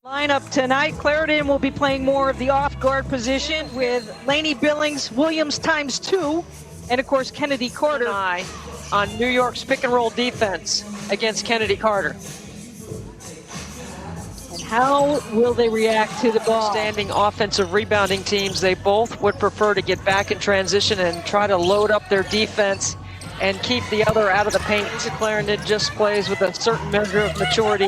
Lineup tonight, Clarendon will be playing more of the off-guard position with Lainey Billings, Williams ×2, and of course Kennedy Carter on New York's pick-and-roll defense against Kennedy Carter. And how will they react to the ball? Standing offensive rebounding teams, they both would prefer to get back in transition and try to load up their defense and keep the other out of the paint. Clarendon just plays with a certain measure of maturity,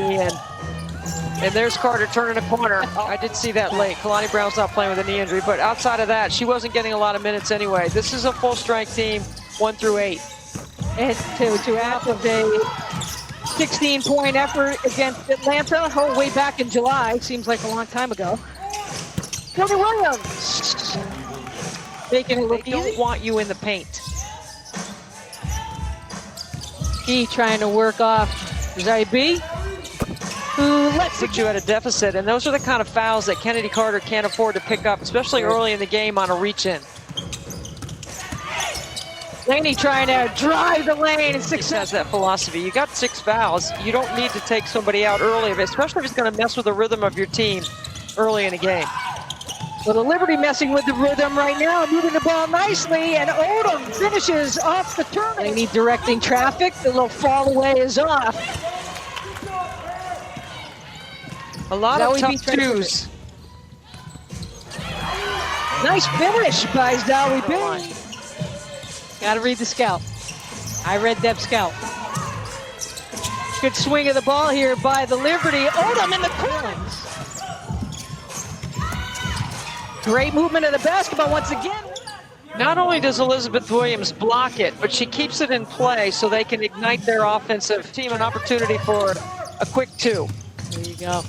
and there's Carter turning a corner. I did see that late. Kalani Brown's not playing with a knee injury, but outside of that, she wasn't getting a lot of minutes anyway. This is a full-strength team, 1 through 8. And to add with a 16-point effort against Atlanta, way back in July, seems like a long time ago. Cody Williams making it look They don't want you in the paint. He trying to work off Zaib, who lets Put you at a deficit, and those are the kind of fouls that Kennedy Carter can't afford to pick up, especially early in the game on a reach-in. Lainey trying to drive the lane and Has that philosophy. You got 6 fouls. You don't need to take somebody out early, especially if it's going to mess with the rhythm of your team early in a game. Well, the Liberty messing with the rhythm right now, moving the ball nicely, and Odom finishes off the turn. Lainey directing traffic. The little fall away is off. A lot of tough twos. Nice finish by Zaib. Got to read the scout. I read Deb Scout. Good swing of the ball here by the Liberty. Odom in the corner. Great movement of the basketball once again. Not only does Elizabeth Williams block it, but she keeps it in play so they can ignite their offensive team an opportunity for a quick 2. There you go.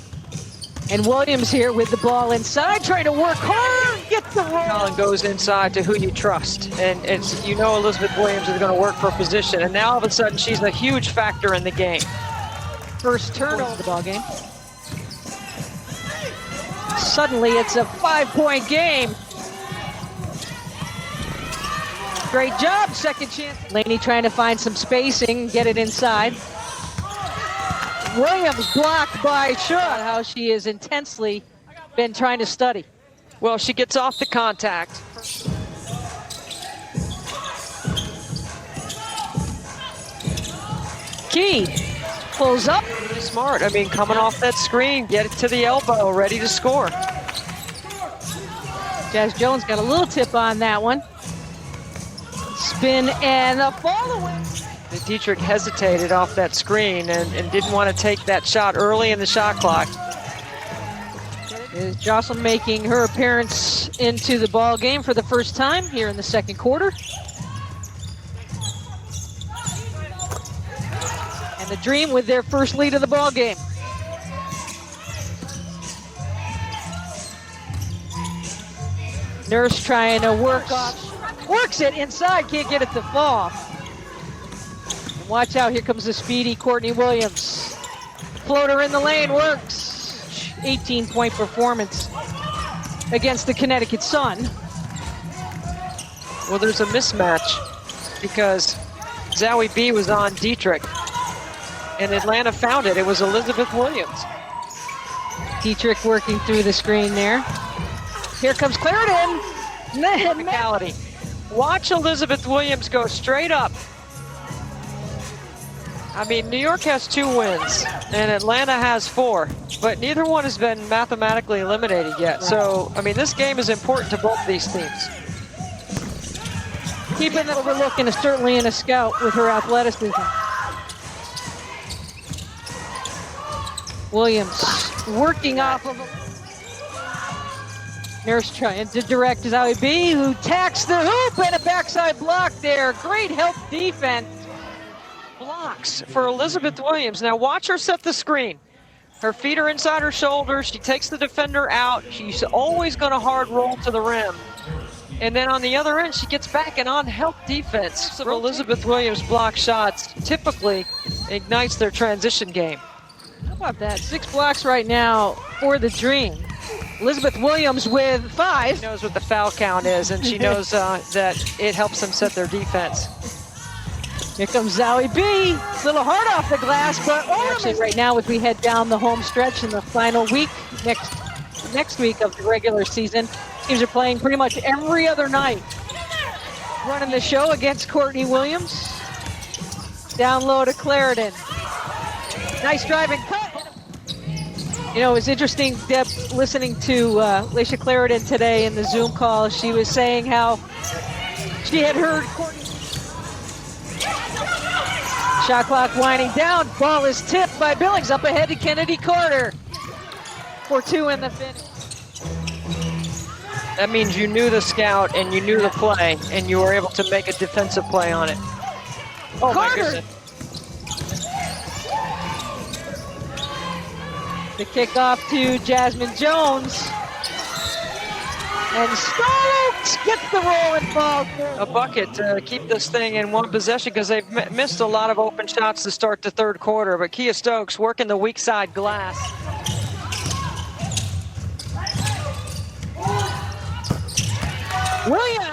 And Williams here with the ball inside, trying to work hard, gets the roll. And goes inside to who you trust. And it's, you know, Elizabeth Williams is going to work for position. And now all of a sudden she's a huge factor in the game. First turnover of the ball game. Suddenly it's a 5-point game. Great job, second chance. Lainey trying to find some spacing, get it inside. Williams blocked by Shaw. How she has intensely been trying to study. Well, she gets off the contact. Key pulls up. Smart. I mean, coming off that screen, get it to the elbow, ready to score. Jazz Jones got a little tip on that one. Spin and a follow-away. Dietrich hesitated off that screen and didn't want to take that shot early in the shot clock. Is Jocelyn making her appearance into the ball game for the first time here in the second quarter. And the Dream with their first lead of the ball game. Nurse trying to works it inside, can't get it to fall. And watch out, here comes the speedy Courtney Williams. Floater in the lane, works. 18-point performance against the Connecticut Sun. Well, there's a mismatch because Zowie B was on Dietrich, and Atlanta found it. It was Elizabeth Williams. Dietrich working through the screen there. Here comes Clarendon. Technicality. Watch Elizabeth Williams go straight up. I mean, New York has 2 wins, and Atlanta has 4, but neither one has been mathematically eliminated yet. So, I mean, this game is important to both these teams. Keeping it overlooking is certainly in a scout with her athleticism. Williams working off of Nurse trying to direct Zowie B, who tacks the hoop and a backside block there. Great help defense. Blocks for Elizabeth Williams. Now watch her set the screen. Her feet are inside her shoulders. She takes the defender out. She's always going to hard roll to the rim. And then on the other end, she gets back and on help defense. So Elizabeth Williams block shots typically ignites their transition game. How about that? 6 blocks right now for the Dream. Elizabeth Williams with 5. She knows what the foul count is, and she knows that it helps them set their defense. Here comes Zowie B. A little hard off the glass, but actually right now as we head down the home stretch in the final week, next week of the regular season, teams are playing pretty much every other night. Running the show against Courtney Williams. Down low to Clarendon. Nice driving cut. You know, it was interesting, Deb, listening to Laisha Clarendon today in the Zoom call. She was saying how she had heard Courtney. Shot clock winding down. Ball is tipped by Billings up ahead to Kennedy Carter for 2 in the finish. That means you knew the scout and you knew the play and you were able to make a defensive play on it. Oh, Carter. my goodness. The kickoff to Jasmine Jones. And Stokes gets the rolling ball. A bucket to keep this thing in one possession because they've missed a lot of open shots to start the third quarter. But Kia Stokes working the weak side glass. Williams.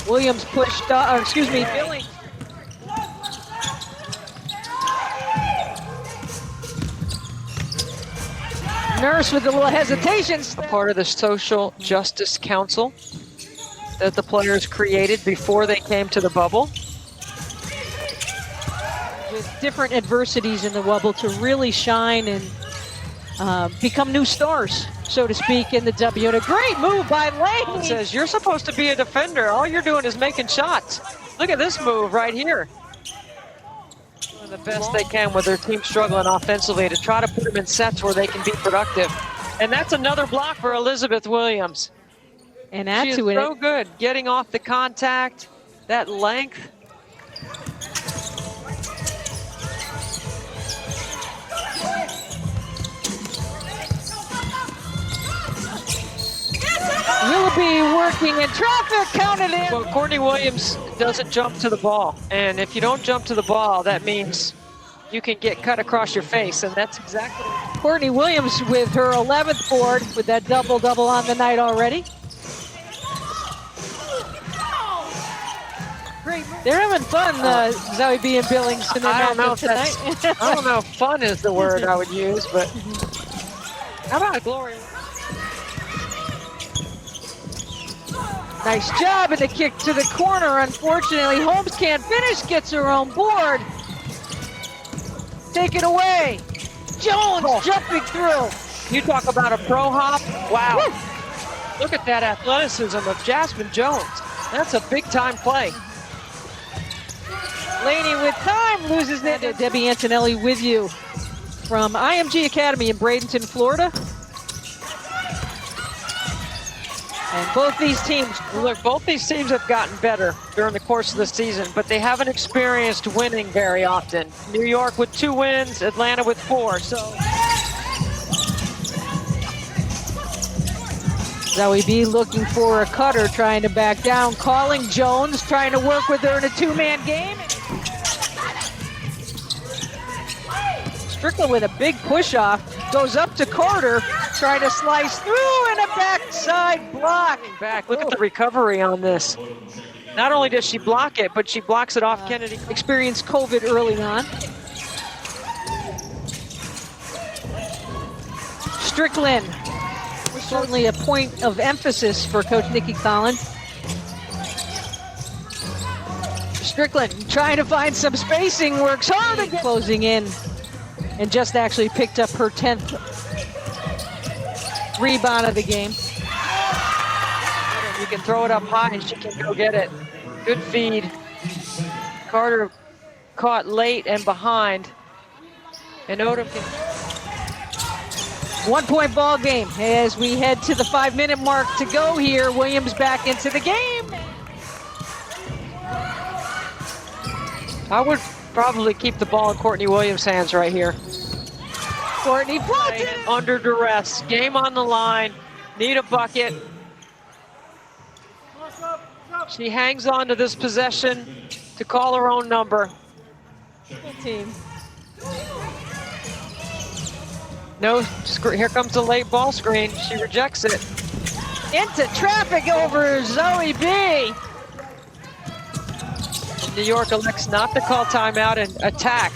Williams pushed, Billings. Nurse with a little hesitation. A part of the Social Justice Council that the players created before they came to the bubble. With different adversities in the bubble to really shine and become new stars, so to speak, in the WNBA. Great move by Lane. It says, you're supposed to be a defender. All you're doing is making shots. Look at this move right here. Doing the best they can with their team struggling offensively to try to put them in sets where they can be productive. And that's another block for Elizabeth Williams. And add She is to it. so good getting off the contact, that length. Willoughby working in traffic, counted in. Well, Courtney Williams doesn't jump to the ball. And if you don't jump to the ball, that means you can get cut across your face. And that's exactly. Courtney Williams with her 11th board with that double-double on the night already. Great. They're having fun, Zowie B and Billings in their I don't know if tonight. I don't know if fun is the word I would use, but how about Gloria? Nice job, and the kick to the corner. Unfortunately, Holmes can't finish, gets her own board. Take it away. Jones jumping through. You talk about a pro hop. Wow. Woo. Look at that athleticism of Jasmine Jones. That's a big-time play. Laney with time loses it. Debbie Antonelli with you from IMG Academy in Bradenton, Florida. And both these teams, look, both these teams have gotten better during the course of the season, but they haven't experienced winning very often. New York with 2 wins, Atlanta with 4. So Zowie B looking for a cutter, trying to back down, calling Jones, trying to work with her in a 2-man game. Strickland with a big push-off, goes up to Carter, trying to slice through, and a backside block. Back, look at the recovery on this. Not only does she block it, but she blocks it off Kennedy. Experienced COVID early on. Strickland, certainly a point of emphasis for Coach Nikki Collins. Strickland trying to find some spacing, works hard again. Closing in, and just actually picked up her 10th rebound of the game. You can throw it up high and she can go get it. Good feed. Carter caught late and behind. And Odom can. 1-point ball game as we head to the 5-minute mark to go here. Williams back into the game. I would probably keep the ball in Courtney Williams' hands right here. Courtney blocked it. Under duress. Game on the line. Need a bucket. She hangs on to this possession to call her own number. Team. No, here comes the late ball screen. She rejects it. Into traffic over Zoe B. New York elects not to call timeout and attack.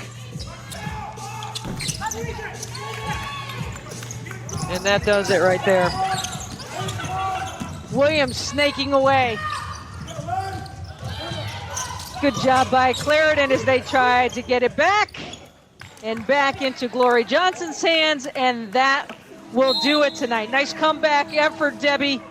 And that does it right there. Williams snaking away. Good job by Clarendon as they try to get it back. And back into Glory Johnson's hands, and that will do it tonight. Nice comeback effort, Debbie.